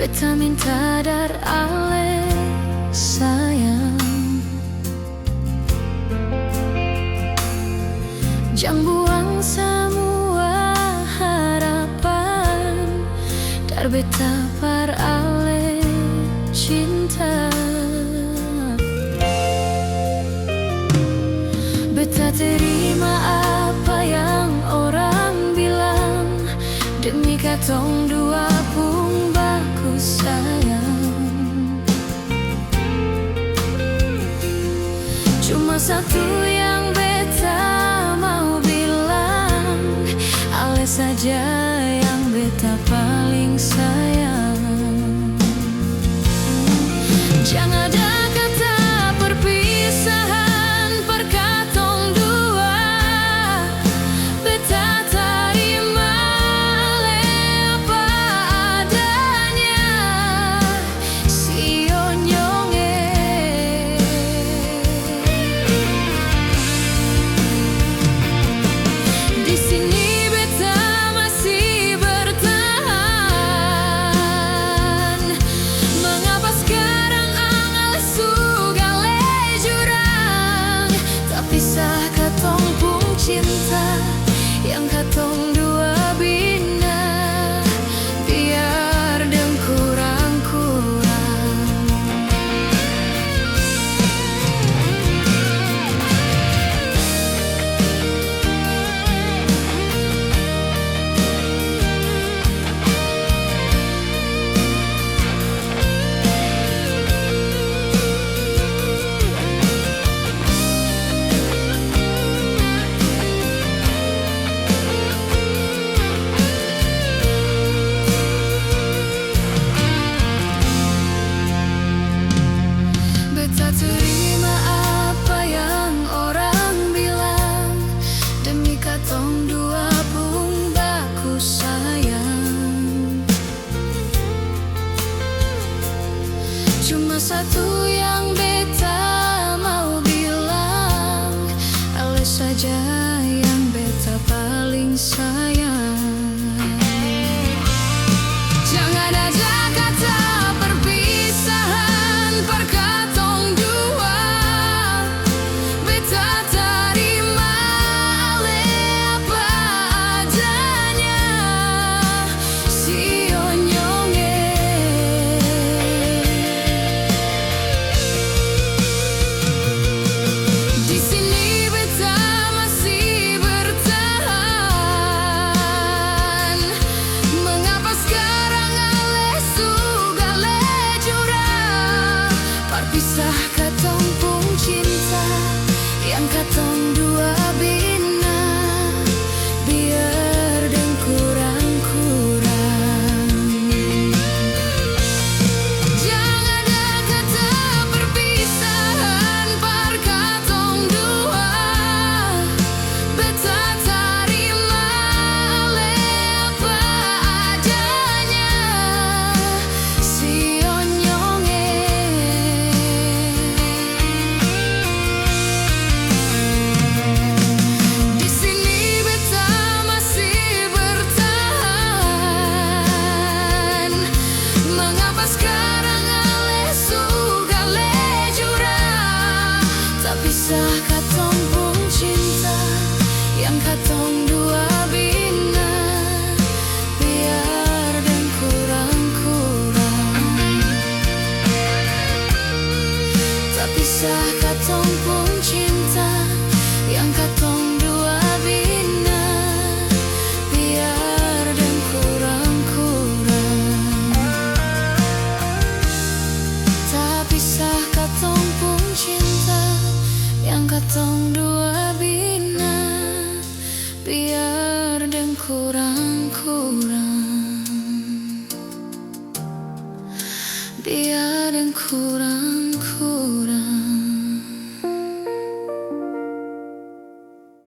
beta minta dar ale sayang. Jangan buang semua harapan, dar beta par ale cinta. Beta terima apa yang orang bilang, demi katong dua pun bagus sayang. Cuma satu yang beta mau bilang, ale saja yang beta paling sayang. Jangan ada kata perpisahan per katong dua, beta terima ale apa adanya, sio nyonge. Di sini beta masih bertahan. Mengapa sekarang angal sugale jurang, tak pisah katong pun cinta yang katong dua bina, biar deng kurang-kurang. Beta terima apa yang orang bilang, demi katong dua pun bagus sayang. Cuma satu yang beta mau bilang, ale saja yang beta paling sayang. Jangan ada kata perpisahan per katong dua, beta terima ale apa adanya, sio nyonge. Di sini beta masih bertahan. Mengapa sekarang ale sugale jurang, perpisah katong pun cinta yang katong dua bina, biar deng kurang-kurang. Jangan ada kata perpisahan per katong dua, beta terima ale apa adanya, sio nyonge. Di sini beta masih bertahan. Mengapa sekarang ale sugale jurang, tak pisah katong pun cinta yang katong dua bina, biar deng kurang-kurang. Tak pisah katong pun cinta yang katong dua bina, biar deng kurang-kurang. Tak pisah katong pun cinta yang katong dua bina, biar deng kurang-kurang. Biar deng kurang.